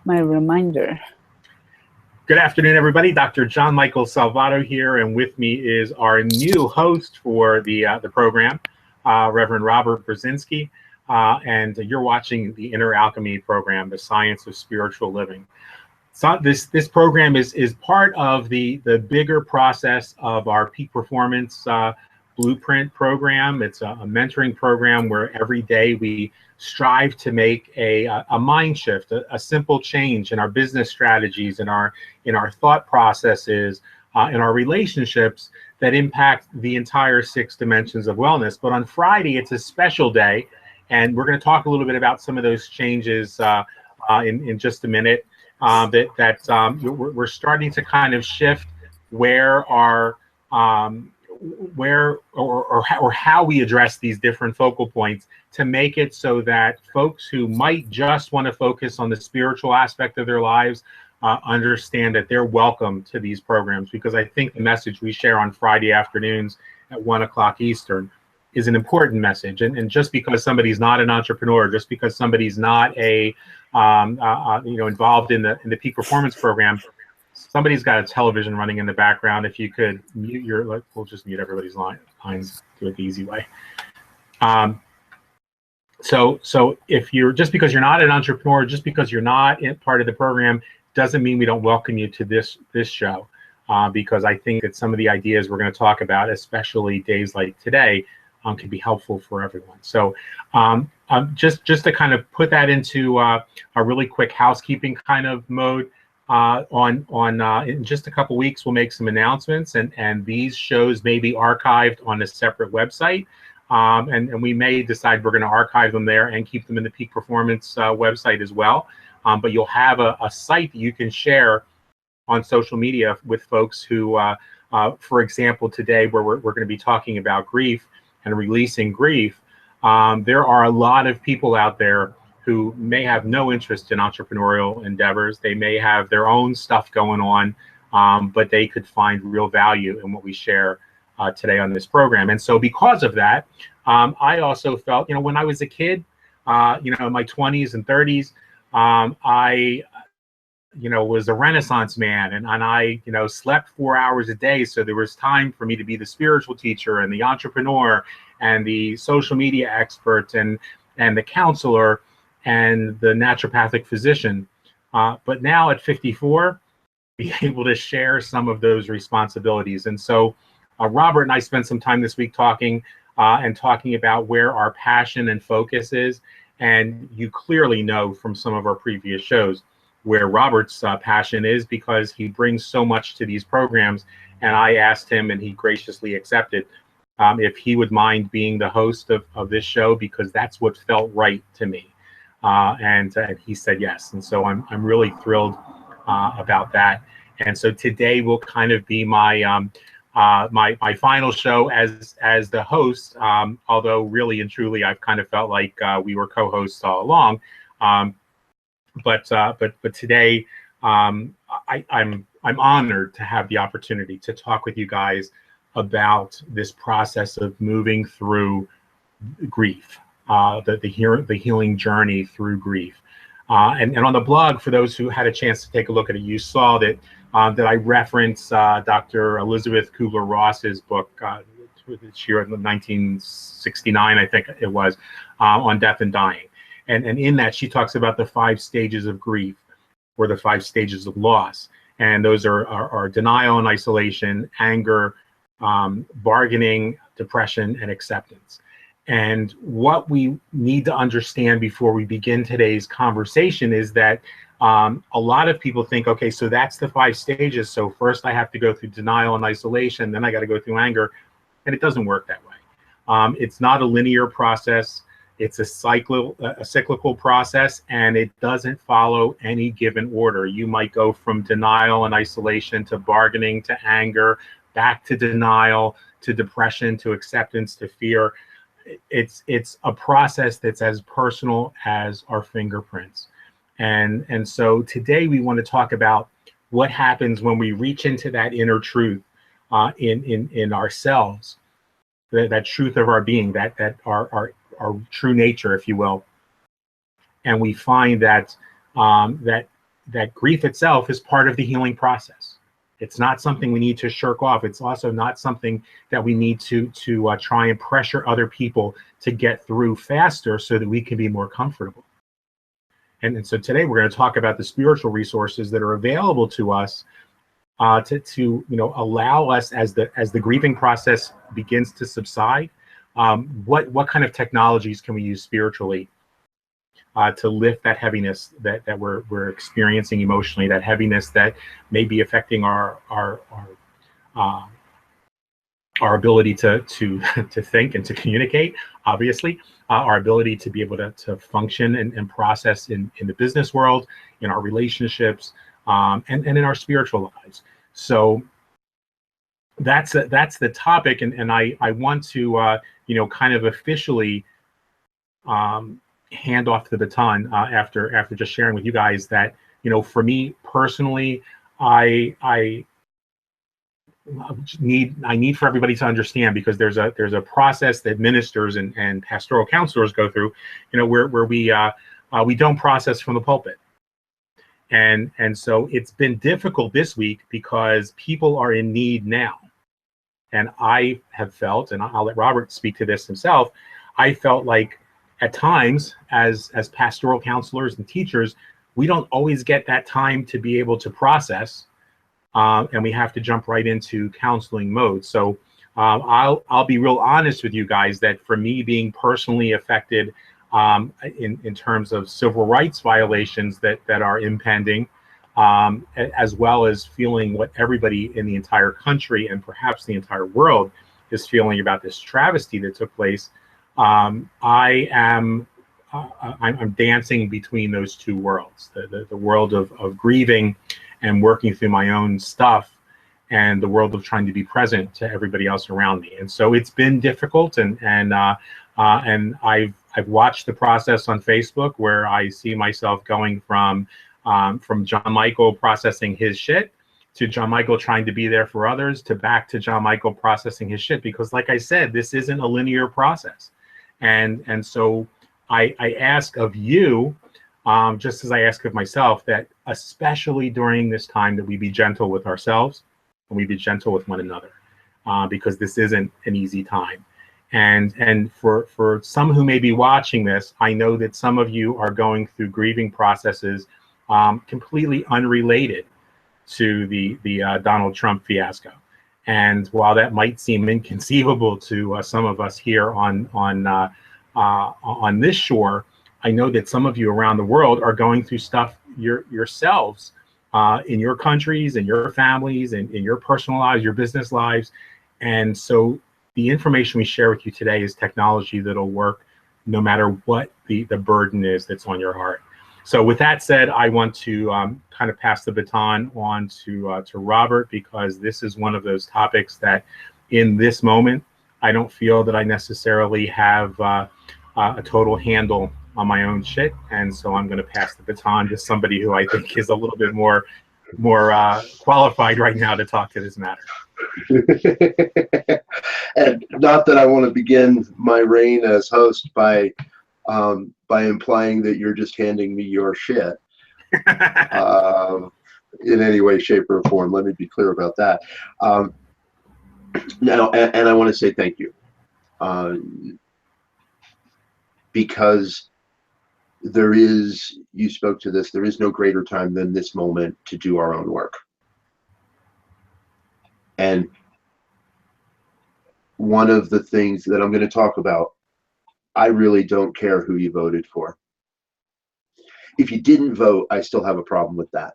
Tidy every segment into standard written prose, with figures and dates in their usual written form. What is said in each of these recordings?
my reminder. Good afternoon, everybody. Dr. John Michael Salvato here, and with me is our new host for the program, Reverend Robert Brzezinski, and you're watching the Inner Alchemy program, the Science of Spiritual Living. So this program is part of the bigger process of our Peak Performance Blueprint program. It's a mentoring program where every day we strive to make a mind shift, a simple change in our business strategies, in our thought processes, in our relationships that impact the entire 6 dimensions of wellness. But on Friday, it's a special day, and we're going to talk a little bit about some of those changes in just a minute. We're starting to kind of shift where our or how we address these different focal points to make it so that folks who might just want to focus on the spiritual aspect of their lives understand that they're welcome to these programs, because I think the message we share on Friday afternoons at 1 o'clock Eastern is an important message. And just because somebody's not an entrepreneur, just because somebody's not involved in the Peak Performance program, somebody's got a television running in the background. If you could mute we'll just mute everybody's lines, do it the easy way. So if just because you're not an entrepreneur, just because you're not part of the program, doesn't mean we don't welcome you to this show, because I think that some of the ideas we're going to talk about, especially days like today, can be helpful for everyone. So just to kind of put that into a really quick housekeeping kind of mode, in just a couple weeks, we'll make some announcements, and these shows may be archived on a separate website. And we may decide we're going to archive them there and keep them in the Peak Performance website as well. But you'll have a site that you can share on social media with folks who, for example, today where we're going to be talking about grief and releasing grief, there are a lot of people out there who may have no interest in entrepreneurial endeavors. They may have their own stuff going on, but they could find real value in what we share today on this program. And so because of that, I also felt, when I was a kid, in my 20s and 30s, I was a Renaissance man, and I, slept 4 hours a day. So there was time for me to be the spiritual teacher and the entrepreneur and the social media expert and the counselor and the naturopathic physician. But now at 54, be able to share some of those responsibilities. And so Robert and I spent some time this week talking about where our passion and focus is. And you clearly know from some of our previous shows where Robert's passion is, because he brings so much to these programs. And I asked him, and he graciously accepted, if he would mind being the host of this show, because that's what felt right to me. And he said yes. And so I'm really thrilled about that. And so today will kind of be my my final show as the host, although really and truly I've kind of felt like we were co-hosts all along. But today I'm honored to have the opportunity to talk with you guys about this process of moving through grief, the healing journey through grief. And on the blog, for those who had a chance to take a look at it, you saw that I reference Dr. Elizabeth Kubler-Ross's book, this year in 1969, I think it was, on death and dying. And in that, she talks about the 5 stages of grief, or the 5 stages of loss. And those are denial and isolation, anger, bargaining, depression, and acceptance. And what we need to understand before we begin today's conversation is that a lot of people think, okay, so that's the 5 stages. So first I have to go through denial and isolation, then I got to go through anger. And it doesn't work that way. It's not a linear process. It's a cyclical process, and it doesn't follow any given order. You might go from denial and isolation to bargaining to anger, back to denial, to depression, to acceptance, to fear. It's a process that's as personal as our fingerprints. And so today we want to talk about what happens when we reach into that inner truth in ourselves, that truth of our being, that our true nature, if you will. And we find that that grief itself is part of the healing process. It's not something we need to shirk off. It's also not something that we need to try and pressure other people to get through faster so that we can be more comfortable. And so today we're going to talk about the spiritual resources that are available to us to allow us, as the grieving process begins to subside, what kind of technologies can we use spiritually to lift that heaviness that we're experiencing emotionally, that heaviness that may be affecting our ability to to think and to communicate, obviously, our ability to be able to function and process in the business world, in our relationships, and in our spiritual lives. So that's the topic, and I want to kind of officially hand off the baton after just sharing with you guys that for me personally, I need for everybody to understand, because there's a process that ministers and pastoral counselors go through, where we don't process from the pulpit. And so it's been difficult this week because people are in need now. And I have felt, and I'll let Robert speak to this himself, I felt like at times as pastoral counselors and teachers, we don't always get that time to be able to process, and we have to jump right into counseling mode. So I'll be real honest with you guys that for me, being personally affected in terms of civil rights violations that are impending, as well as feeling what everybody in the entire country and perhaps the entire world is feeling about this travesty that took place, I'm dancing between those two worlds, the world of grieving and working through my own stuff, and the world of trying to be present to everybody else around me. And so it's been difficult, and I've watched the process on Facebook, where I see myself going from John Michael processing his shit to John Michael trying to be there for others, to back to John Michael processing his shit, because like I said, this isn't a linear process. And so I ask of you, just as I ask of myself, that especially during this time, that we be gentle with ourselves and we be gentle with one another, because this isn't an easy time. And for some who may be watching this, I know that some of you are going through grieving processes completely unrelated to the Donald Trump fiasco. And while that might seem inconceivable to some of us here on this shore, I know that some of you around the world are going through stuff yourselves, in your countries, in your families, and in your personal lives, your business lives. And so the information we share with you today is technology that'll work no matter what the burden is that's on your heart. So with that said, I want to kind of pass the baton on to Robert, because this is one of those topics that in this moment, I don't feel that I necessarily have a total handle on my own shit. And so I'm going to pass the baton to somebody who I think is a little bit more qualified right now to talk to this matter. And not that I want to begin my reign as host by implying that you're just handing me your shit in any way, shape, or form. Let me be clear about that. Now, and I want to say thank you, because you spoke to this, there is no greater time than this moment to do our own work. And one of the things that I'm going to talk about, I really don't care who you voted for. If you didn't vote, I still have a problem with that.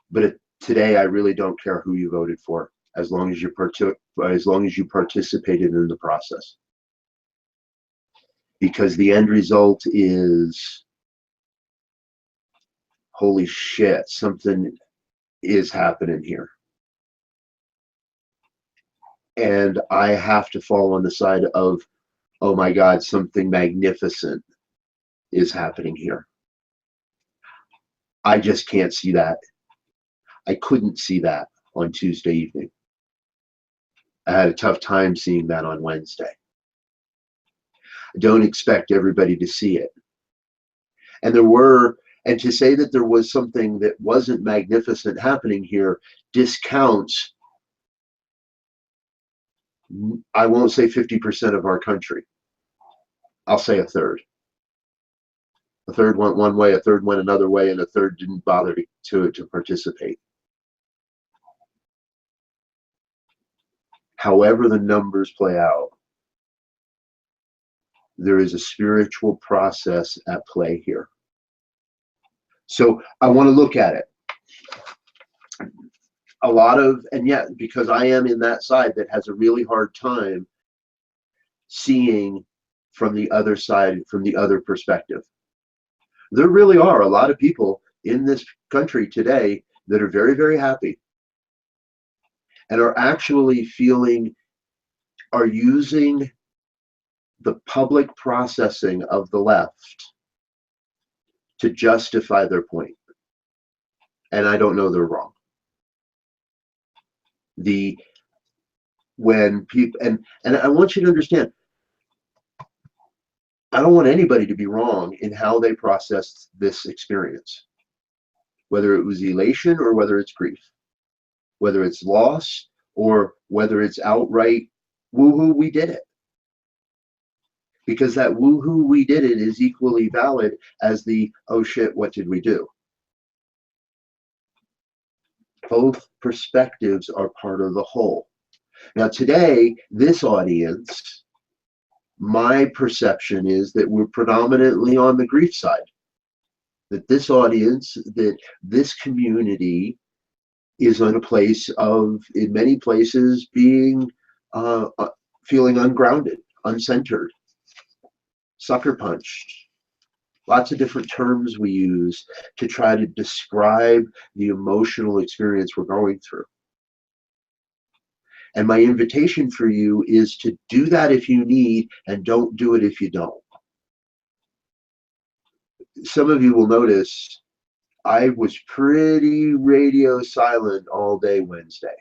But today, I really don't care who you voted for, as long as you participated in the process. Because the end result is, holy shit, something is happening here. And I have to fall on the side of, oh my God, something magnificent is happening here. I just can't see that. I couldn't see that on Tuesday evening. I had a tough time seeing that on Wednesday. I don't expect everybody to see it. And there were, And to say that there was something that wasn't magnificent happening here discounts, I won't say 50% of our country. I'll say a third. A third went one way, a third went another way, and a third didn't bother to participate. However the numbers play out, there is a spiritual process at play here. So I want to look at it. A lot of, and yet, because I am in that side that has a really hard time seeing from the other side, from the other perspective. There really are a lot of people in this country today that are very, very happy and are actually feeling, are using the public processing of the left to justify their point. And I don't know they're wrong. When people, and I want you to understand, I don't want anybody to be wrong in how they processed this experience, whether it was elation or whether it's grief, whether it's loss or whether it's outright woohoo, we did it. Because that woohoo, we did it is equally valid as the oh shit, what did we do? Both perspectives are part of the whole. Now today, this audience, my perception is that we're predominantly on the grief side. That this audience, that this community is in a place of, in many places, being, feeling ungrounded, uncentered, sucker punched. Lots of different terms we use to try to describe the emotional experience we're going through. And my invitation for you is to do that if you need, and don't do it if you don't. Some of you will notice I was pretty radio silent all day Wednesday.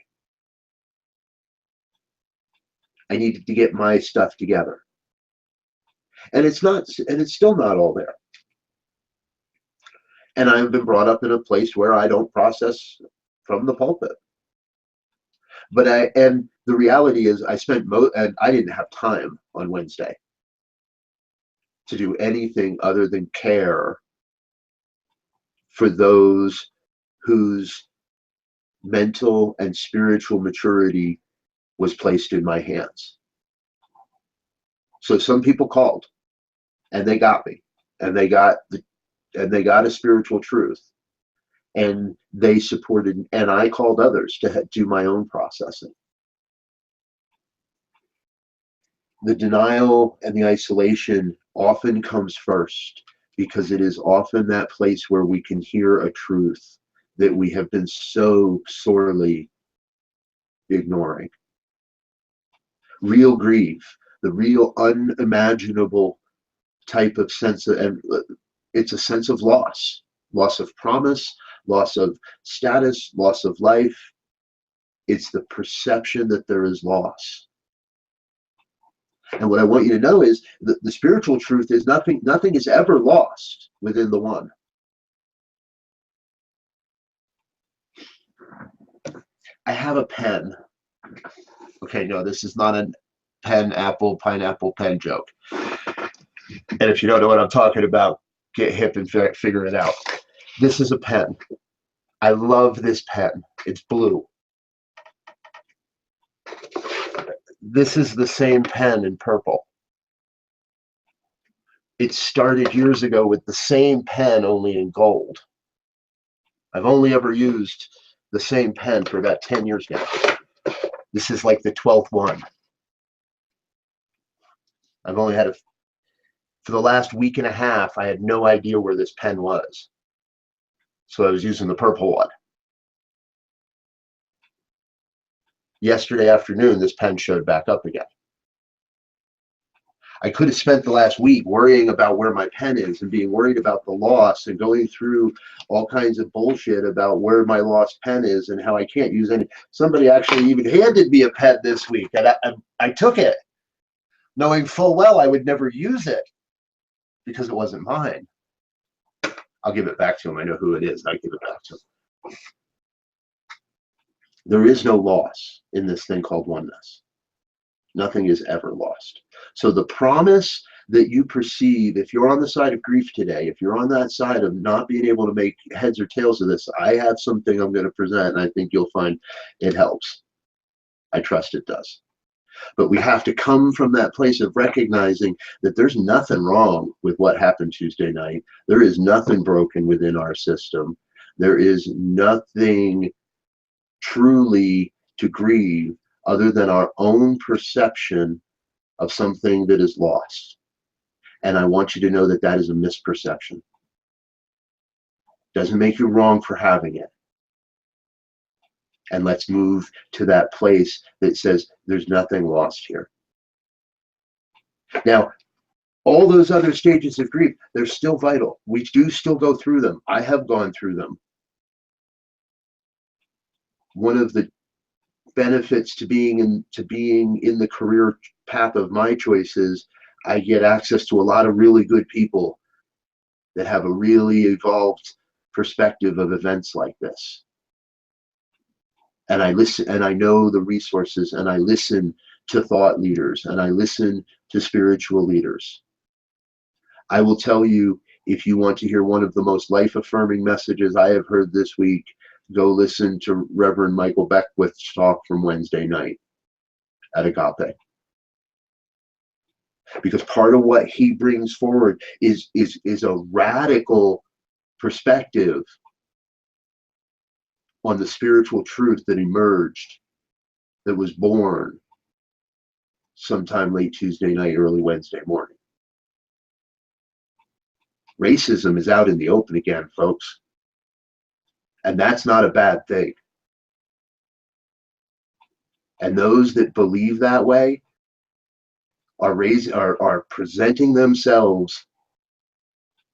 I needed to get my stuff together. And it's still not all there. And I've been brought up in a place where I don't process from the pulpit. But and the reality is I spent and I didn't have time on Wednesday to do anything other than care for those whose mental and spiritual maturity was placed in my hands. So some people called and they got me, and they got a spiritual truth, and they supported, and I called others to do my own processing. The denial and the isolation often comes first, because it is often that place where we can hear a truth that we have been so sorely ignoring. Real grief, the real unimaginable type of sense of, and it's a sense of loss of promise, loss of status, loss of life. It's the perception that there is loss. And what I want you to know is that the spiritual truth is nothing is ever lost within the one. I have a pen. Okay, no, this is not a pineapple pen joke. And if you don't know what I'm talking about, get hip and figure it out. This is a pen. I love this pen. It's blue. This is the same pen in purple. It started years ago with the same pen, only in gold. I've only ever used the same pen for about 10 years now. This is like the 12th one. I've only had for the last week and a half, I had no idea where this pen was. So I was using the purple one. Yesterday afternoon, this pen showed back up again. I could have spent the last week worrying about where my pen is and being worried about the loss and going through all kinds of bullshit about where my lost pen is and how I can't use any. Somebody actually even handed me a pen this week, and I took it, knowing full well I would never use it because it wasn't mine. I'll give it back to him. I know who it is. I give it back to him. There is no loss in this thing called oneness. Nothing is ever lost. So the promise that you perceive, if you're on the side of grief today, if you're on that side of not being able to make heads or tails of this, I have something I'm going to present, and I think you'll find it helps. I trust it does. But we have to come from that place of recognizing that there's nothing wrong with what happened Tuesday night. There is nothing broken within our system. There is nothing truly to grieve other than our own perception of something that is lost. And I want you to know that that is a misperception. Doesn't make you wrong for having it. And let's move to that place that says there's nothing lost here. Now, all those other stages of grief, they're still vital. We do still go through them. I have gone through them. One of the benefits to being in the career path of my choices, I get access to a lot of really good people that have a really evolved perspective of events like this. And I listen, and I know the resources, and I listen to thought leaders, and I listen to spiritual leaders. I will tell you, if you want to hear one of the most life-affirming messages I have heard this week, go listen to Reverend Michael Beckwith's talk from Wednesday night at Agape. Because part of what he brings forward is a radical perspective on the spiritual truth that emerged, that was born sometime late Tuesday night, early Wednesday morning. Racism is out in the open again, folks. And that's not a bad thing. And those that believe that way are presenting themselves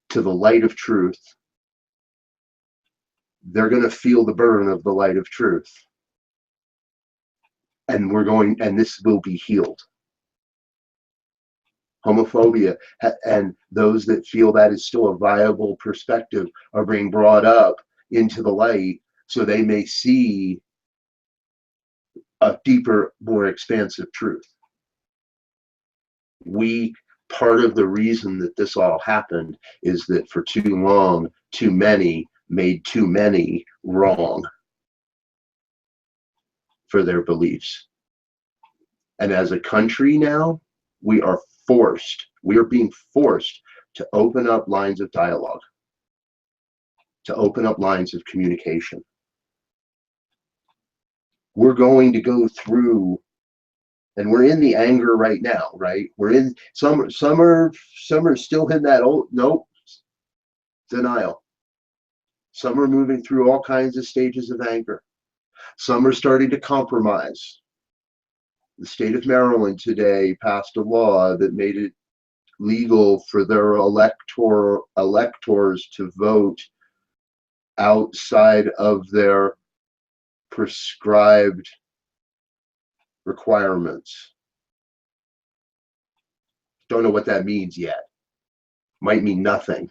to the light of truth. They're going to feel the burn of the light of truth. And this will be healed. Homophobia and those that feel that is still a viable perspective are being brought up into the light so they may see a deeper, more expansive truth. Part of the reason that this all happened is that for too long, too many made too many wrong for their beliefs. And as a country now, we are being forced to open up lines of dialogue, to open up lines of communication. We're going to go through, and we're in the anger right now, right? We're in some are still in that denial. Some are moving through all kinds of stages of anger. Some are starting to compromise. The state of Maryland today passed a law that made it legal for their electors to vote outside of their prescribed requirements. Don't know what that means yet. Might mean nothing.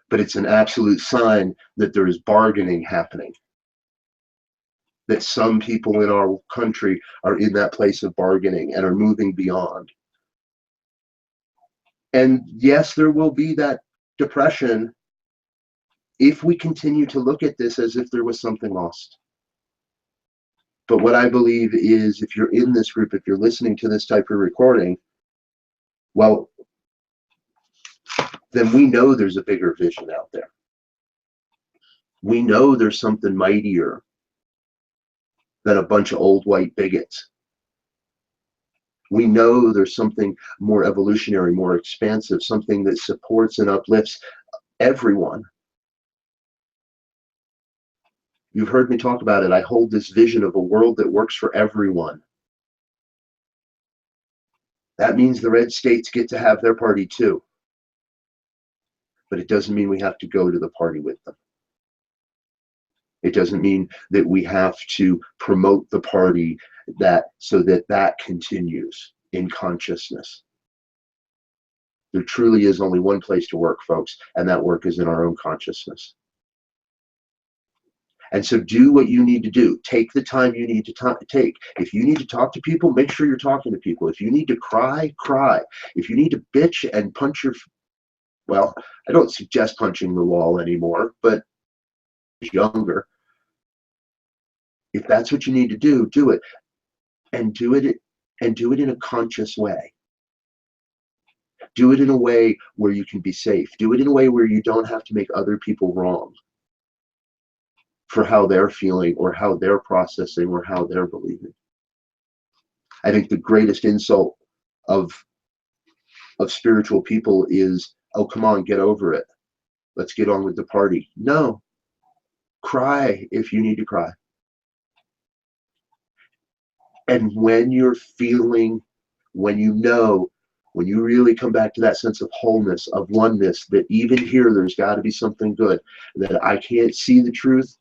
But it's an absolute sign that there is bargaining happening. That some people in our country are in that place of bargaining and are moving beyond. And yes, there will be that depression if we continue to look at this as if there was something lost. But what I believe is, if you're in this group, if you're listening to this type of recording, well, then we know there's a bigger vision out there. We know there's something mightier than a bunch of old white bigots. We know there's something more evolutionary, more expansive, something that supports and uplifts everyone. You've heard me talk about it. I hold this vision of a world that works for everyone. That means the red states get to have their party too. But it doesn't mean we have to go to the party with them. It doesn't mean that we have to promote the party so that continues in consciousness. There truly is only one place to work, folks, and that work is in our own consciousness. And so do what you need to do. Take the time you need to take. If you need to talk to people, make sure you're talking to people. If you need to cry, cry. If you need to bitch and punch your, well, I don't suggest punching the wall anymore, but younger. If that's what you need to do, do it. And do it in a conscious way. Do it in a way where you can be safe. Do it in a way where you don't have to make other people wrong for how they're feeling or how they're processing or how they're believing. I think the greatest insult of spiritual people is, oh, come on, get over it. Let's get on with the party. No, cry if you need to cry. And when you're feeling, when you know, when you really come back to that sense of wholeness, of oneness, that even here there's got to be something good, that I can't see the truth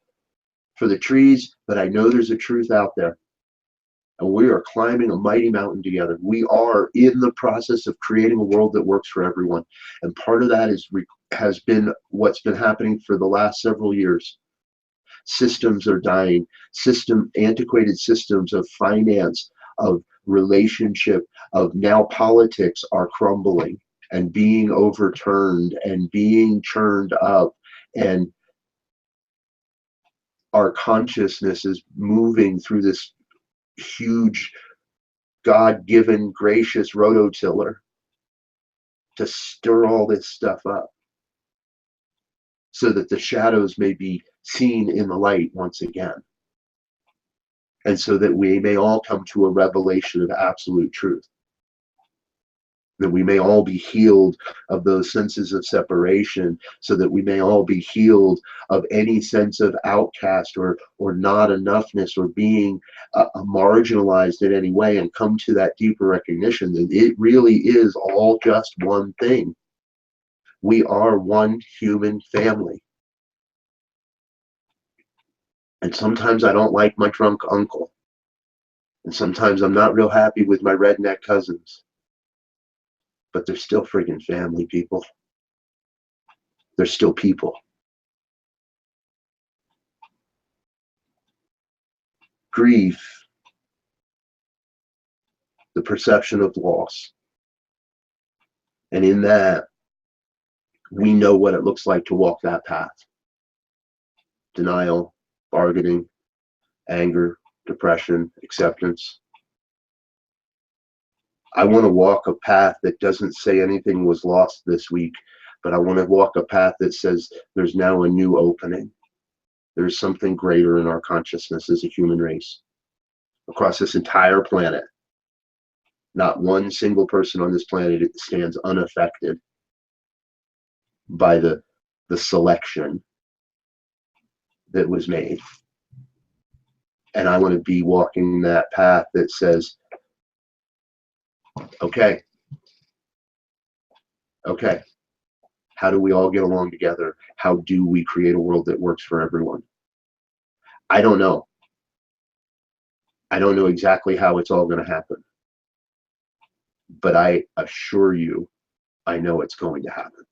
for the trees, but I know there's a truth out there. And we are climbing a mighty mountain together. We are in the process of creating a world that works for everyone. And part of that has been what's been happening for the last several years. Systems are dying. Antiquated systems of finance, of relationship, of now politics are crumbling and being overturned and being churned up. And our consciousness is moving through this huge, God-given, gracious rototiller to stir all this stuff up so that the shadows may be seen in the light once again. And so that we may all come to a revelation of absolute truth. That we may all be healed of those senses of separation, so that we may all be healed of any sense of outcast or not enoughness or being marginalized in any way, and come to that deeper recognition that it really is all just one thing. We are one human family. And sometimes I don't like my drunk uncle. And sometimes I'm not real happy with my redneck cousins. But they're still friggin' family, people. They're still people. Grief, the perception of loss. And in that, we know what it looks like to walk that path. Denial, bargaining, anger, depression, acceptance. I want to walk a path that doesn't say anything was lost this week, but I want to walk a path that says there's now a new opening. There's something greater in our consciousness as a human race. Across this entire planet, not one single person on this planet stands unaffected by the selection that was made. And I want to be walking that path that says, okay, how do we all get along together? How do we create a world that works for everyone? I don't know. I don't know exactly how it's all going to happen. But I assure you, I know it's going to happen.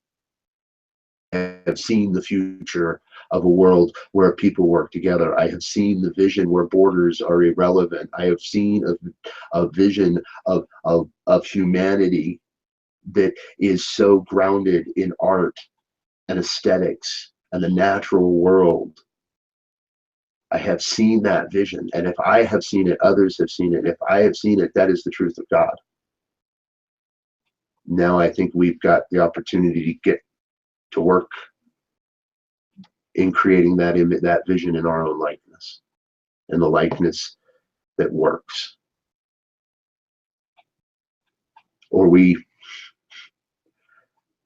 I have seen the future of a world where people work together. I have seen the vision where borders are irrelevant. I have seen a vision of humanity that is so grounded in art and aesthetics and the natural world. I have seen that vision. And if I have seen it, others have seen it. If I have seen it, that is the truth of God. Now I think we've got the opportunity to get to work in creating that vision in our own likeness, and the likeness that works. Or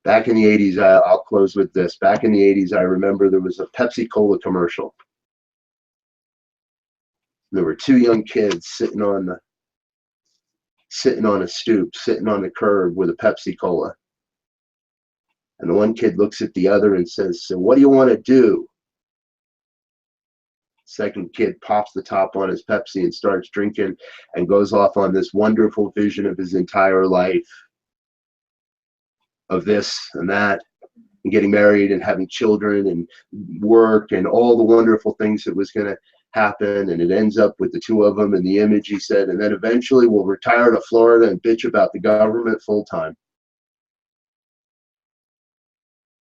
back in the 80s, I'll close with this. Back in the 80s, I remember there was a Pepsi Cola commercial. There were two young kids sitting on a stoop, sitting on the curb with a Pepsi Cola. And the one kid looks at the other and says, "So what do you want to do?" Second kid pops the top on his Pepsi and starts drinking and goes off on this wonderful vision of his entire life. of this and that, and getting married and having children and work and all the wonderful things that was going to happen. And it ends up with the two of them and the image, he said, and then eventually we'll retire to Florida and bitch about the government full time.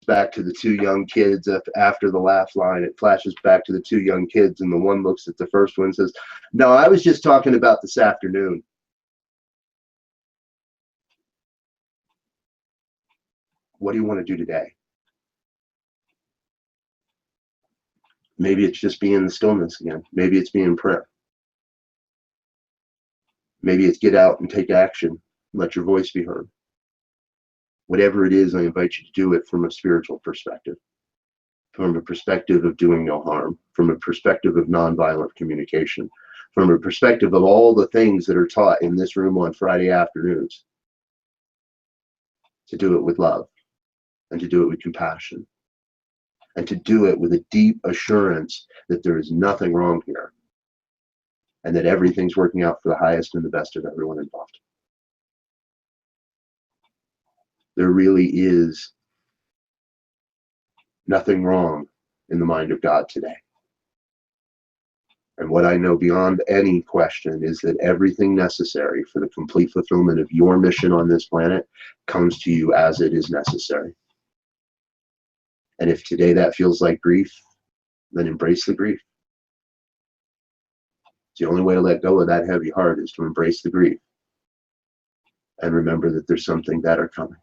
Back to the two young kids after the laugh line. It flashes back to the two young kids, and the one looks at the first one and says, "No, I was just talking about this afternoon." What do you want to do today? Maybe it's just being in the stillness again. Maybe it's being in prayer. Maybe it's get out and take action. Let your voice be heard. Whatever it is, I invite you to do it from a spiritual perspective, from a perspective of doing no harm, from a perspective of nonviolent communication, from a perspective of all the things that are taught in this room on Friday afternoons. To do it with love, and to do it with compassion, and to do it with a deep assurance that there is nothing wrong here, and that everything's working out for the highest and the best of everyone involved. There really is nothing wrong in the mind of God today. And what I know beyond any question is that everything necessary for the complete fulfillment of your mission on this planet comes to you as it is necessary. And if today that feels like grief, then embrace the grief. It's the only way to let go of that heavy heart is to embrace the grief and remember that there's something better coming.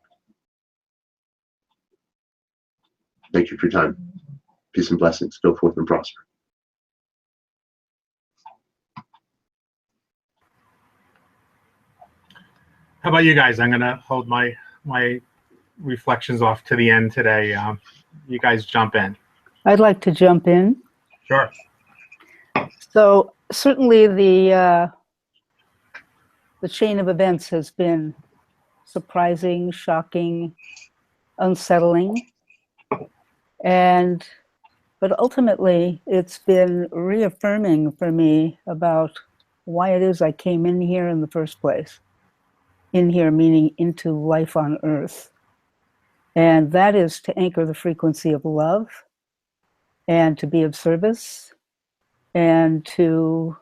Thank you for your time. Peace and blessings. Go forth and prosper. How about you guys? I'm going to hold my reflections off to the end today. You guys jump in. I'd like to jump in. Sure. So certainly the chain of events has been surprising, shocking, unsettling, but ultimately it's been reaffirming for me about why it is I came in here in the first place. In here meaning into life on earth. And that is to anchor the frequency of love and to be of service and to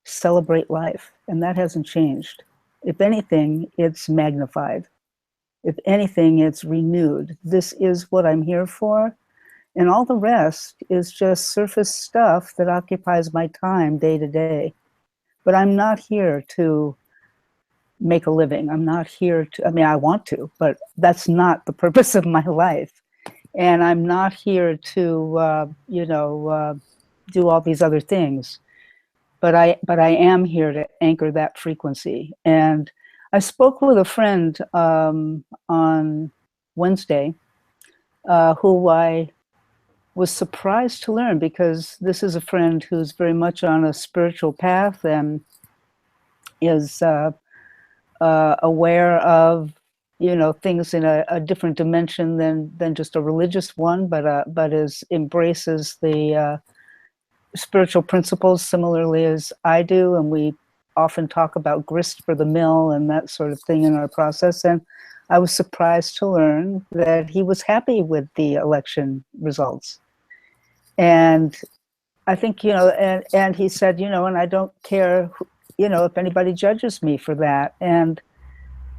celebrate life. And that hasn't changed. If anything, it's magnified. If anything, it's renewed. This is what I'm here for. And all the rest is just surface stuff that occupies my time day to day. But I'm not here to make a living. I'm not here to, I mean, I want to, but that's not the purpose of my life. And I'm not here to, do all these other things. But I am here to anchor that frequency. And I spoke with a friend on Wednesday, who I was surprised to learn, because this is a friend who's very much on a spiritual path and is aware of, things in a different dimension than just a religious one, but embraces the spiritual principles similarly as I do, and we often talk about grist for the mill and that sort of thing in our process. And I was surprised to learn that he was happy with the election results. And I think, and he said, and I don't care, if anybody judges me for that. And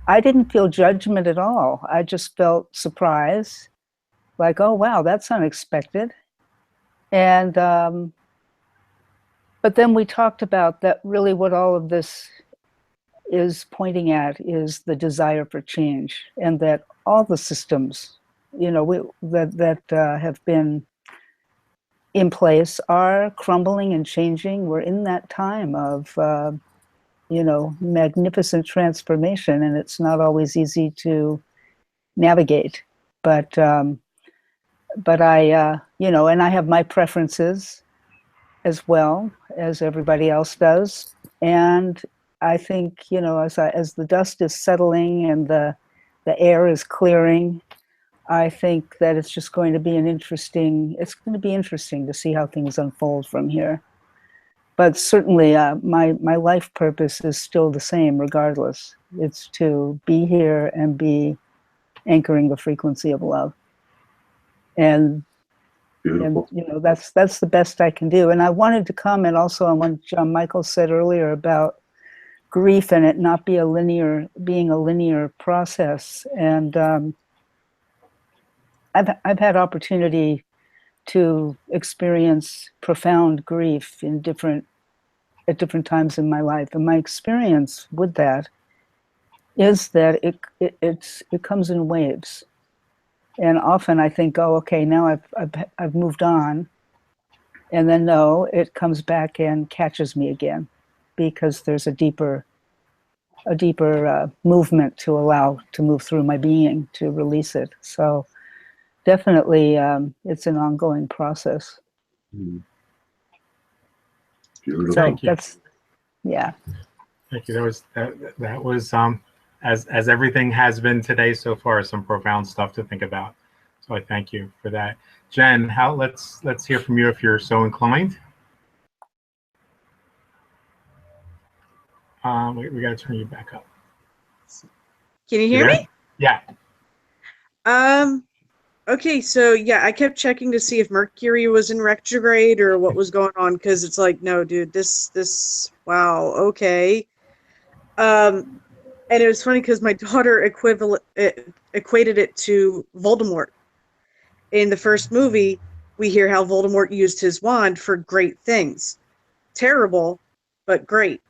I didn't feel judgment at all. I just felt surprise, like, oh, wow, that's unexpected. And, but then we talked about that really what all of this is pointing at is the desire for change, and that all the systems, that have been in place are crumbling and changing. We're in that time of, magnificent transformation, and it's not always easy to navigate. But I, and I have my preferences as well as everybody else does. And I think, as the dust is settling and the air is clearing, I think that it's just going to be interesting to see how things unfold from here. But certainly my life purpose is still the same regardless. It's to be here and be anchoring the frequency of love. And Beautiful. you know, that's the best I can do. And I wanted to comment also on what John Michael said earlier about grief and it not being a linear process. And I've had opportunity to experience profound grief at different times in my life, and my experience with that is that it comes in waves. And often I think, oh, okay, now I've moved on, and then no, it comes back and catches me again, because there's a deeper movement to move through my being to release it. So definitely, it's an ongoing process. Beautiful. So Thank you. that's, yeah. Thank you. That was as everything has been today so far, some profound stuff to think about. So I thank you for that. Jen, let's hear from you if you're so inclined. We got to turn you back up. Can you hear me? Yeah. Okay, so yeah, I kept checking to see if Mercury was in retrograde or what was going on, because it's like, no, dude, this, wow, okay. And it was funny because my daughter equated it to Voldemort. In the first movie, we hear how Voldemort used his wand for great things. Terrible, but great.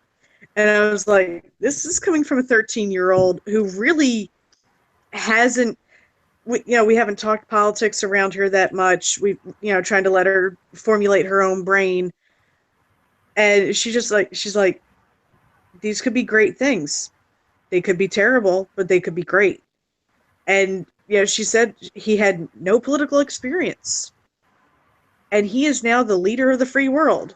And I was like, this is coming from a 13-year-old who really hasn't, we haven't talked politics around here that much. We've, trying to let her formulate her own brain. And she's like, these could be great things. They could be terrible, but they could be great. And, she said he had no political experience. And he is now the leader of the free world.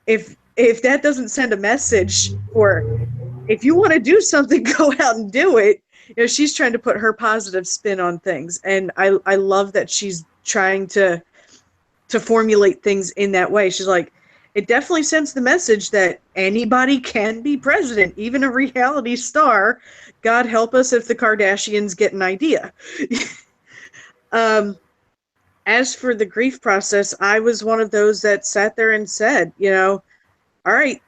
If that doesn't send a message, or if you want to do something, go out and do it. She's trying to put her positive spin on things. And I love that she's trying to formulate things in that way. She's like, it definitely sends the message that anybody can be president, even a reality star. God help us if the Kardashians get an idea. As for the grief process, I was one of those that sat there and said, all right,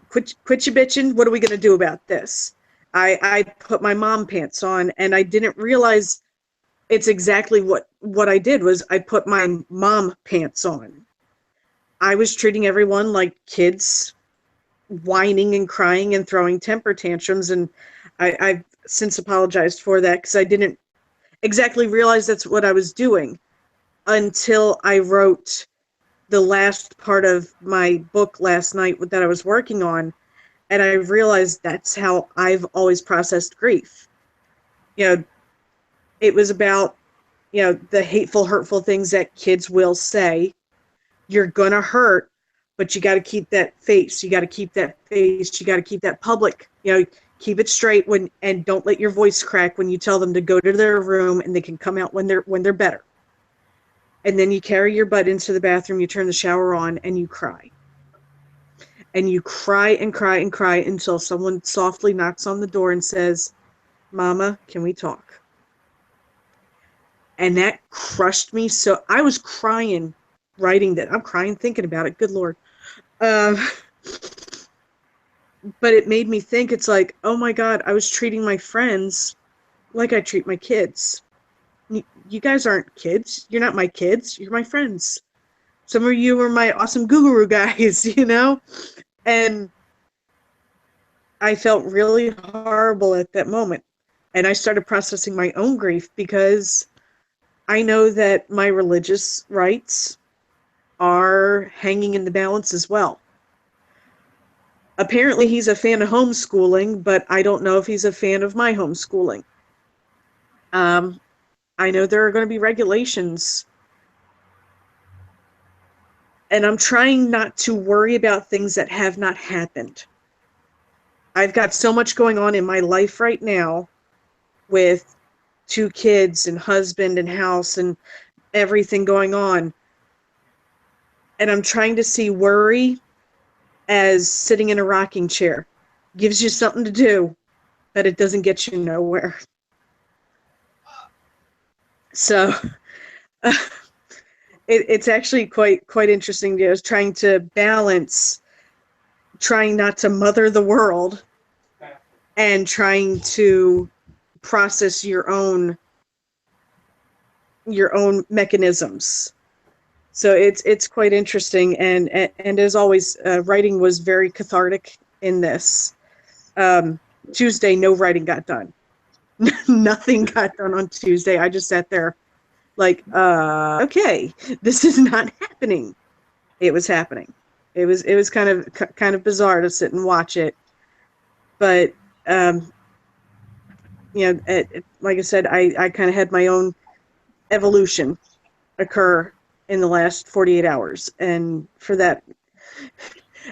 quit your bitching. What are we going to do about this? I put my mom pants on, and I didn't realize it's exactly what I did was I put my mom pants on. I was treating everyone like kids, whining and crying and throwing temper tantrums, and I've since apologized for that because I didn't exactly realize that's what I was doing until I wrote the last part of my book last night that I was working on, and I realized that's how I've always processed grief. It was about, the hateful, hurtful things that kids will say. You're gonna hurt, but you got to keep that face. You got to keep that face. You got to keep that public. Keep it straight and don't let your voice crack when you tell them to go to their room, and they can come out when they're better. And then you carry your butt into the bathroom, you turn the shower on, and you cry. And you cry and cry and cry until someone softly knocks on the door and says, Mama, can we talk? And that crushed me. So I was crying writing that. I'm crying thinking about it. Good Lord. But it made me think, it's like, oh my God, I was treating my friends like I treat my kids. You guys aren't kids. You're not my kids. You're my friends. Some of you are my awesome guru guys, And I felt really horrible at that moment. And I started processing my own grief because I know that my religious rights are hanging in the balance as well. Apparently he's a fan of homeschooling, but I don't know if he's a fan of my homeschooling. I know there are going to be regulations, and I'm trying not to worry about things that have not happened. I've got so much going on in my life right now with 2 kids and husband and house and everything going on. And I'm trying to see worry as sitting in a rocking chair. Gives you something to do, but it doesn't get you nowhere. So it's actually quite interesting. I was trying to balance trying not to mother the world and trying to process your own mechanisms. So it's quite interesting, and as always, writing was very cathartic in this. Tuesday, no writing got done. Nothing got done on Tuesday. I just sat there like, okay, this is not happening. It was happening. It was kind of bizarre to sit and watch it, but like I said, I kind of had my own evolution occur in the last 48 hours, and for that,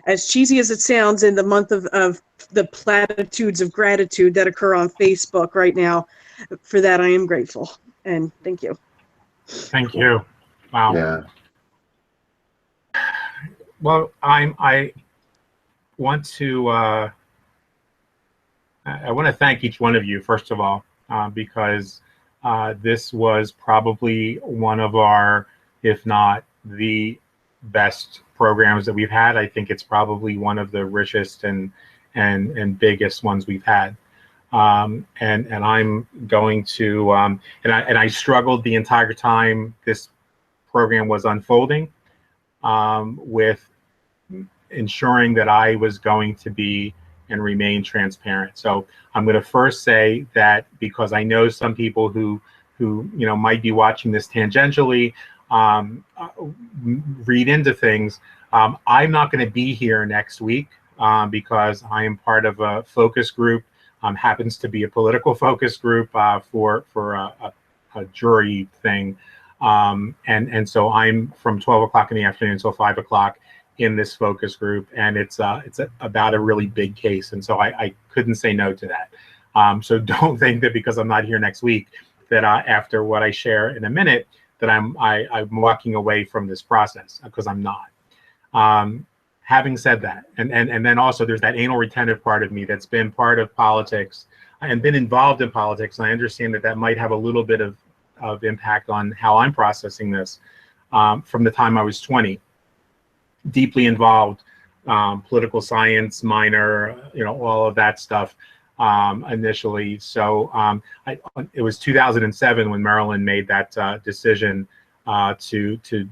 as cheesy as it sounds, in the month of the platitudes of gratitude that occur on Facebook right now, for that I am grateful, and thank you. Thank you. Wow. Yeah. Well, I want to thank each one of you, first of all, because this was probably one of our, if not the best programs that we've had. I think it's probably one of the richest and biggest ones we've had. And I'm going to and I struggled the entire time this program was unfolding with ensuring that I was going to be and remain transparent. So I'm going to first say that, because I know some people who might be watching this tangentially, read into things. I'm not going to be here next week because I am part of a focus group. Happens to be a political focus group for a jury thing, and so I'm from 12 o'clock in the afternoon until 5 o'clock in this focus group, and it's about a really big case, and so I couldn't say no to that. So don't think that because I'm not here next week that after what I share in a minute that I'm walking away from this process, because I'm not. Having said that, and then also there's that anal retentive part of me that's been part of politics and been involved in politics, and I understand that might have a little bit of impact on how I'm processing this from the time I was 20. Deeply involved, political science minor, all of that stuff initially. So it was 2007 when Maryland made that decision to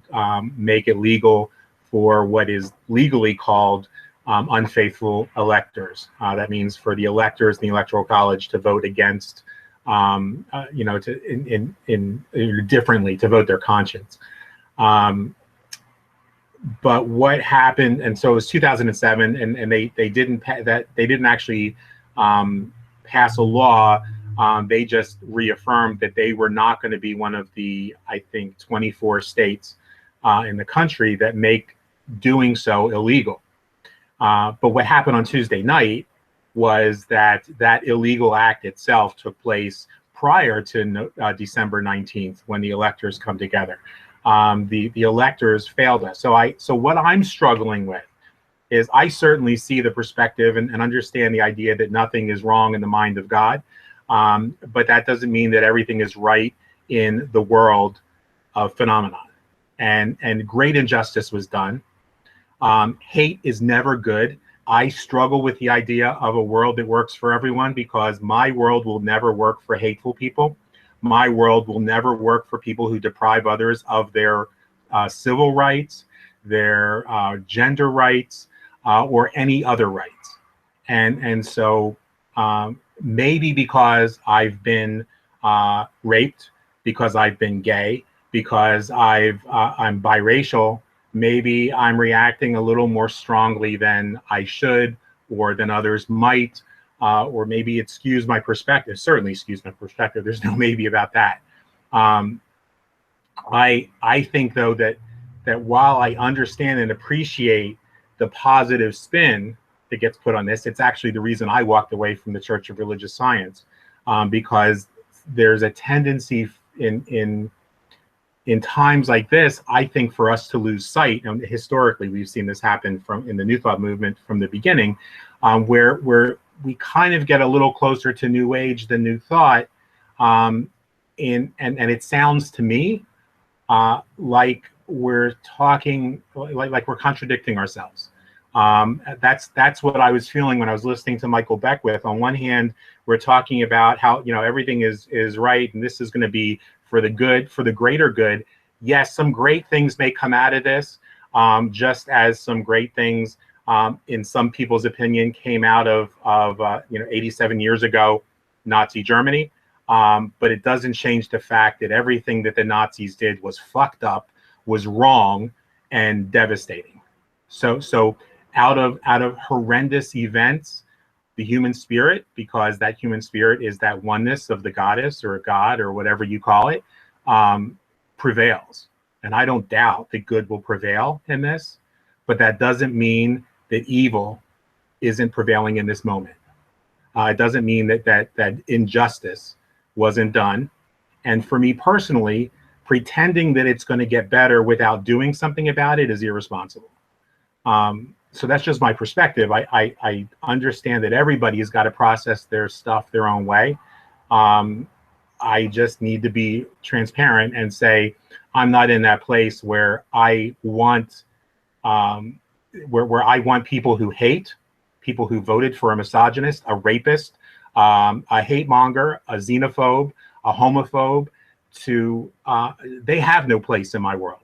make it legal for what is legally called unfaithful electors. That means for the electors in the Electoral College to vote against, differently, to vote their conscience. But what happened, and so it was 2007, and they didn't actually pass a law. They just reaffirmed that they were not going to be one of the, I think, 24 states in the country that make doing so illegal. But what happened on Tuesday night was that illegal act itself took place prior to December 19th, when the electors come together. The electors failed us. So what I'm struggling with is, I certainly see the perspective and understand the idea that nothing is wrong in the mind of God, but that doesn't mean that everything is right in the world of phenomenon. And great injustice was done. Hate is never good. I struggle with the idea of a world that works for everyone, because my world will never work for hateful people. My world will never work for people who deprive others of their civil rights, their gender rights, or any other rights. And so maybe because I've been raped, because I've been gay, because I'm biracial, maybe I'm reacting a little more strongly than I should, or than others might. Or maybe it skews my perspective. Certainly skews my perspective. There's no maybe about that. I think, though, that while I understand and appreciate the positive spin that gets put on this, it's actually the reason I walked away from the Church of Religious Science, because there's a tendency in times like this, I think, for us to lose sight. And historically, we've seen this happen in the New Thought movement from the beginning, where we kind of get a little closer to New Age than New Thought, and it sounds to me like we're talking, like we're contradicting ourselves. That's what I was feeling when I was listening to Michael Beckwith. On one hand, we're talking about how, you know, everything is right, and this is going to be for the good, for the greater good. Yes, some great things may come out of this, just as some great things, in some people's opinion, came out of 87 years ago, Nazi Germany. But it doesn't change the fact that everything that the Nazis did was fucked up, was wrong, and devastating. So out of horrendous events, the human spirit, because that human spirit is that oneness of the goddess or God or whatever you call it, prevails. And I don't doubt that good will prevail in this, but that doesn't mean that evil isn't prevailing in this moment. It doesn't mean that injustice wasn't done. And for me personally, pretending that it's going to get better without doing something about it is irresponsible. So that's just my perspective. I understand that everybody has got to process their stuff their own way. I just need to be transparent and say, I'm not in that place where I want, where I want people who hate, people who voted for a misogynist, a rapist, a hate monger, a xenophobe, a homophobe, to, they have no place in my world.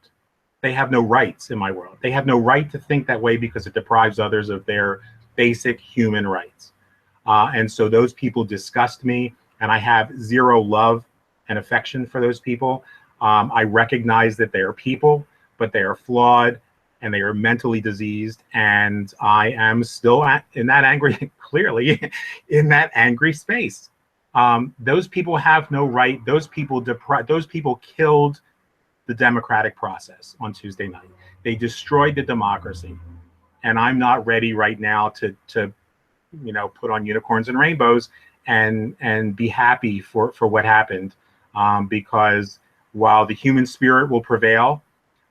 They have no rights in my world. They have no right to think that way because it deprives others of their basic human rights. And so those people disgust me, and I have zero love and affection for those people. I recognize that they are people, but they are flawed and they are mentally diseased. And I am still in that angry, clearly in that angry space. Those people have no right. Those people killed the democratic process on Tuesday night. They destroyed the democracy. And I'm not ready right now to put on unicorns and rainbows and be happy for what happened. Because while the human spirit will prevail,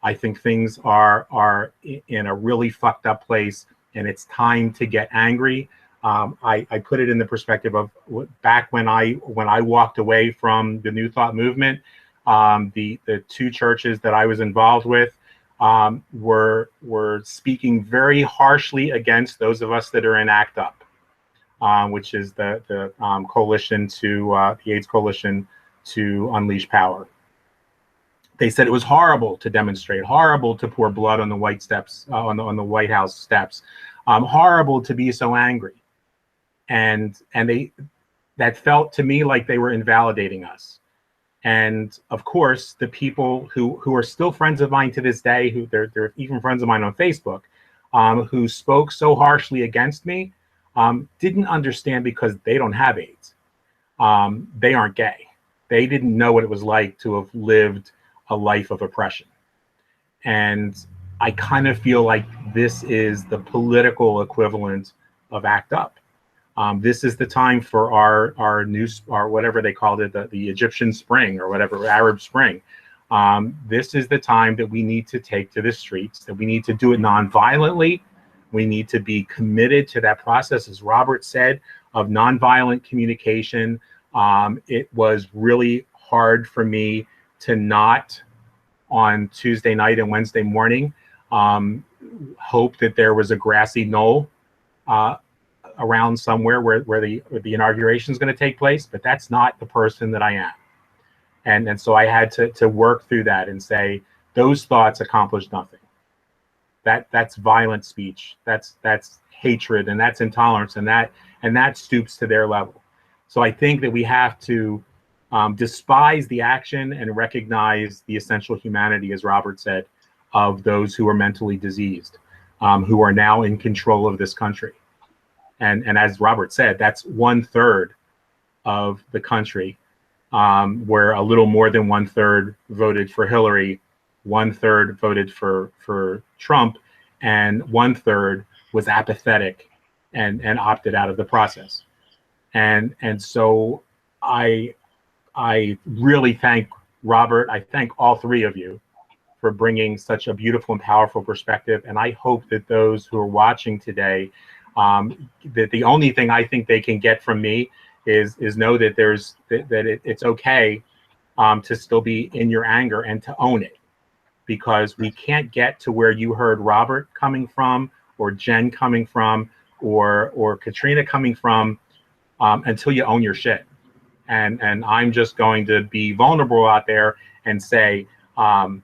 I think things are in a really fucked up place, and it's time to get angry. I put it in the perspective of back when I walked away from the New Thought movement. The two churches that I was involved with were speaking very harshly against those of us that are in ACT UP, which is the coalition to the AIDS coalition to unleash power. They said it was horrible to demonstrate, horrible to pour blood on the White steps, on the White House steps, horrible to be so angry, and that felt to me like they were invalidating us. And of course, the people who are still friends of mine to this day, who they're even friends of mine on Facebook, who spoke so harshly against me, didn't understand because they don't have AIDS. They aren't gay. They didn't know what it was like to have lived a life of oppression. And I kind of feel like this is the political equivalent of ACT UP. This is the time for our whatever they called it, the Egyptian Spring or whatever, Arab Spring. This is the time that we need to take to the streets, that we need to do it nonviolently. We need to be committed to that process, as Robert said, of nonviolent communication. It was really hard for me to not, on Tuesday night and Wednesday morning, hope that there was a grassy knoll around somewhere where the inauguration is going to take place, but that's not the person that I am. And so I had to work through that and say, those thoughts accomplish nothing. That's violent speech. That's hatred, and that's intolerance, and that stoops to their level. So I think that we have to despise the action and recognize the essential humanity, as Robert said, of those who are mentally diseased, who are now in control of this country. And as Robert said, that's 1/3 of the country, where a little more than 1/3 voted for Hillary, 1/3 voted for Trump, and 1/3 was apathetic and opted out of the process. And so I really thank Robert. I thank all three of you for bringing such a beautiful and powerful perspective. And I hope that those who are watching today, that the only thing I think they can get from me is know that it's okay to still be in your anger and to own it, because we can't get to where you heard Robert coming from, or Jen coming from, or Katrina coming from, until you own your shit. And I'm just going to be vulnerable out there and say, I'm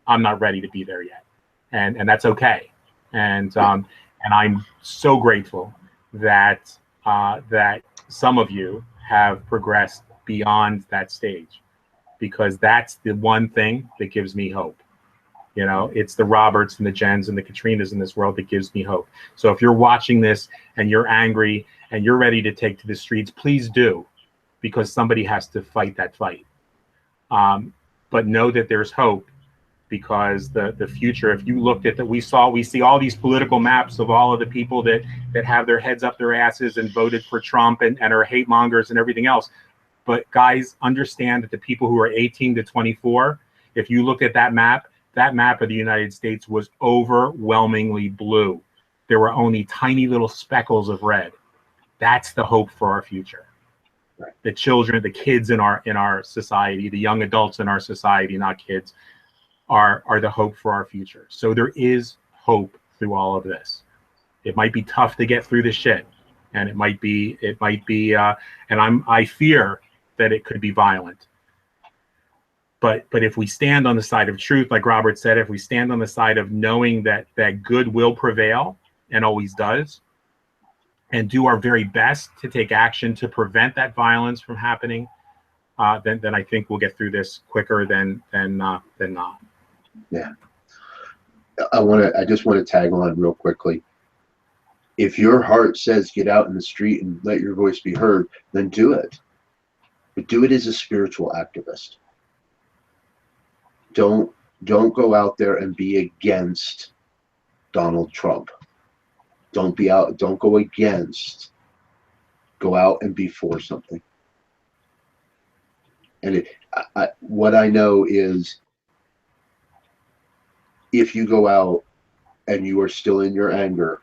not ready to be there yet, and that's okay. And I'm so grateful that that some of you have progressed beyond that stage, because that's the one thing that gives me hope. You know, it's the Roberts and the Jens and the Katrinas in this world that gives me hope. So if you're watching this and you're angry and you're ready to take to the streets, please do, because somebody has to fight that fight. But know that there's hope, because the future, if you looked at that, we see all these political maps of all of the people that have their heads up their asses and voted for Trump and are hate mongers and everything else. But guys, understand that the people who are 18 to 24, if you look at that map of the United States was overwhelmingly blue. There were only tiny little speckles of red. That's the hope for our future. Right. The children, the kids in our society, the young adults in our society, not kids, are the hope for our future. So there is hope through all of this. It might be tough to get through the shit, and it might be, and I fear that it could be violent. But if we stand on the side of truth, like Robert said, if we stand on the side of knowing that good will prevail and always does, and do our very best to take action to prevent that violence from happening, then I think we'll get through this quicker than not. Yeah. I just want to tag on real quickly. If your heart says get out in the street and let your voice be heard, then do it. But do it as a spiritual activist. Don't go out there and be against Donald Trump. Don't go against. Go out and be for something. And what I know is, if you go out and you are still in your anger,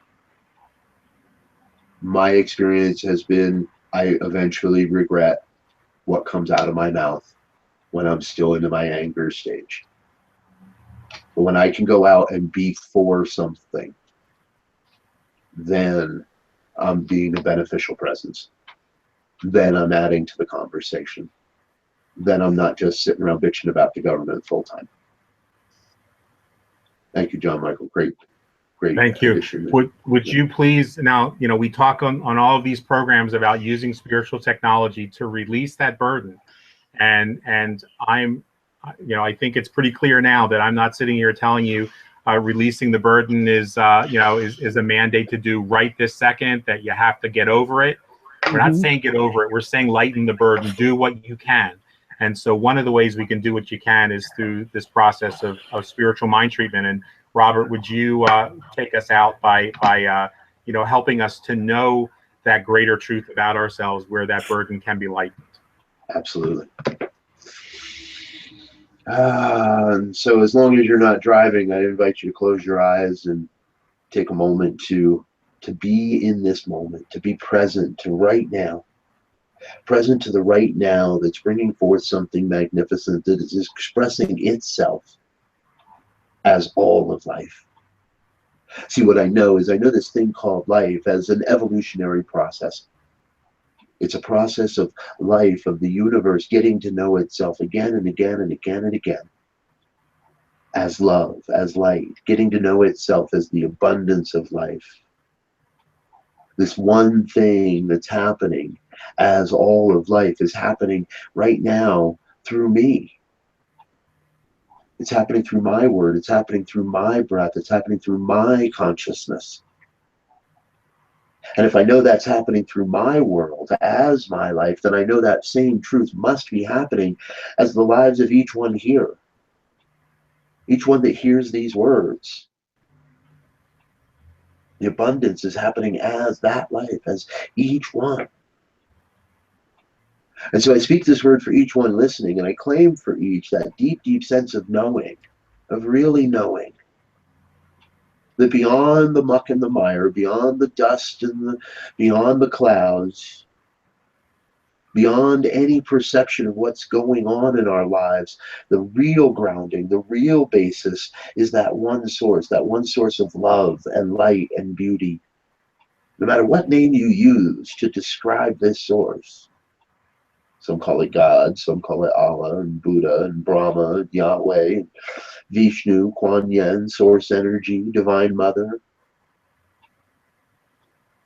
my experience has been I eventually regret what comes out of my mouth when I'm still into my anger stage. But when I can go out and be for something, then I'm being a beneficial presence. Then I'm adding to the conversation. Then I'm not just sitting around bitching about the government full time. Thank you, John Michael. Great. Thank you. Would you please, now, we talk on all of these programs about using spiritual technology to release that burden. And I'm, I think it's pretty clear now that I'm not sitting here telling you releasing the burden is a mandate to do right this second, that you have to get over it. We're not saying get over it. We're saying lighten the burden, do what you can. And so one of the ways we can do what you can is through this process of spiritual mind treatment. And Robert, would you take us out by helping us to know that greater truth about ourselves, where that burden can be lightened? Absolutely. So as long as you're not driving, I invite you to close your eyes and take a moment to be in this moment, to be present to right now. Present to the right now that's bringing forth something magnificent, that is expressing itself as all of life. See, what I know this thing called life as an evolutionary process. It's a process of life, of the universe getting to know itself again and again and again and again. As love, as light, getting to know itself as the abundance of life. This one thing that's happening as all of life is happening right now through me. It's happening through my word. It's happening through my breath. It's happening through my consciousness. And if I know that's happening through my world as my life, then I know that same truth must be happening as the lives of each one here. Each one that hears these words. The abundance is happening as that life, as each one. And so I speak this word for each one listening, and I claim for each that deep, deep sense of knowing, of really knowing, that beyond the muck and the mire, beyond the dust and beyond the clouds, beyond any perception of what's going on in our lives. The real grounding, the real basis is that one source of love and light and beauty. No matter what name you use to describe this source. Some call it God, some call it Allah and Buddha and Brahma, and Yahweh, Vishnu, Kuan Yin, Source Energy, Divine Mother.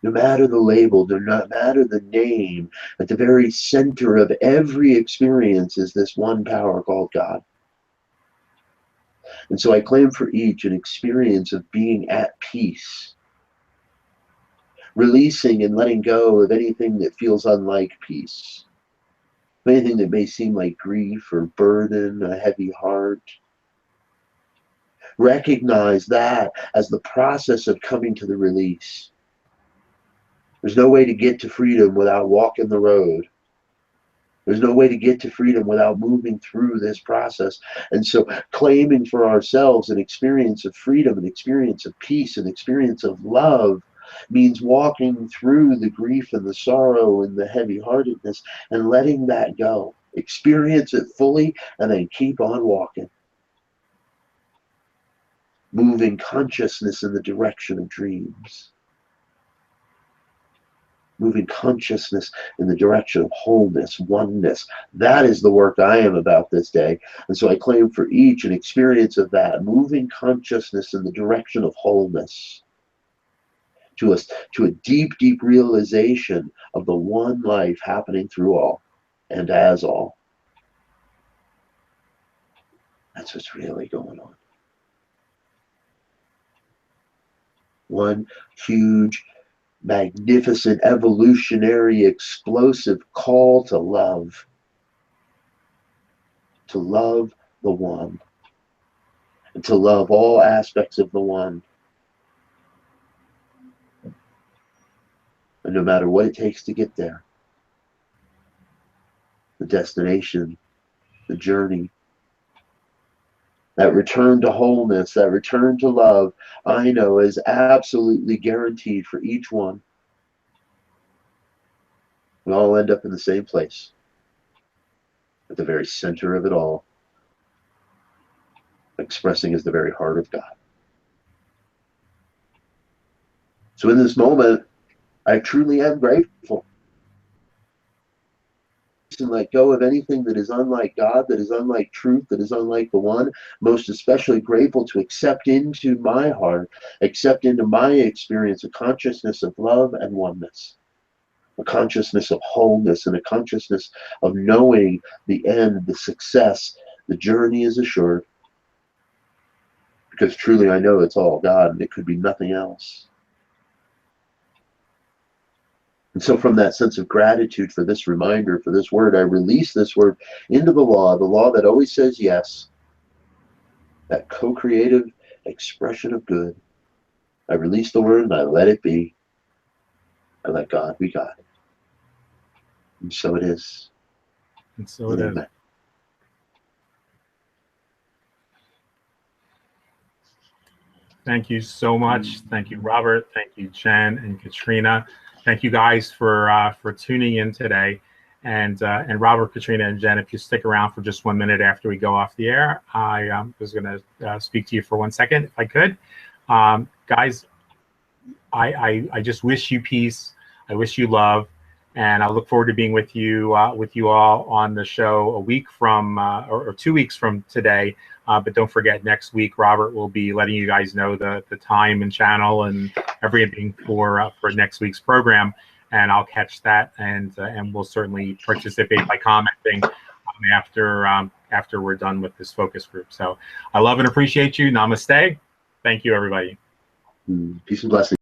No matter the label, no matter the name, at the very center of every experience is this one power called God. And so I claim for each an experience of being at peace, releasing and letting go of anything that feels unlike peace, anything that may seem like grief or burden, a heavy heart. Recognize that as the process of coming to the release. There's no way to get to freedom without walking the road. There's no way to get to freedom without moving through this process. And so claiming for ourselves an experience of freedom, an experience of peace, an experience of love means walking through the grief and the sorrow and the heavy-heartedness and letting that go. Experience it fully and then keep on walking. Moving consciousness in the direction of dreams. Moving consciousness in the direction of wholeness, oneness. That is the work I am about this day. And so I claim for each an experience of that, moving consciousness in the direction of wholeness. To a deep, deep realization of the one life happening through all and as all. That's what's really going on. One huge, magnificent, evolutionary, explosive call to love. To love the one. And to love all aspects of the one. And no matter what it takes to get there, the destination, the journey, that return to wholeness, that return to love, I know is absolutely guaranteed for each one. We all end up in the same place, at the very center of it all, expressing as the very heart of God. So in this moment, I truly am grateful. And let go of anything that is unlike God, that is unlike truth, that is unlike the one. Most especially grateful to accept into my heart, accept into my experience a consciousness of love and oneness. A consciousness of wholeness and a consciousness of knowing the end, the success. The journey is assured. Because truly I know it's all God and it could be nothing else. And so from that sense of gratitude for this reminder, for this word, I release this word into the law that always says yes, that co-creative expression of good. I release the word and I let it be. I let God be God. And so it is. And so it is. Thank you so much. Thank you, Robert. Thank you, Jen and Katrina. Thank you guys for tuning in today. And Robert, Katrina, and Jen, if you stick around for just 1 minute after we go off the air, I was going to speak to you for 1 second, if I could. Guys, I just wish you peace. I wish you love. And I look forward to being with you all on the show a week from, or 2 weeks from today. But don't forget, next week, Robert will be letting you guys know the time and channel and everything for next week's program. And I'll catch that, and we'll certainly participate by commenting after we're done with this focus group. So I love and appreciate you. Namaste. Thank you, everybody. Peace and blessings.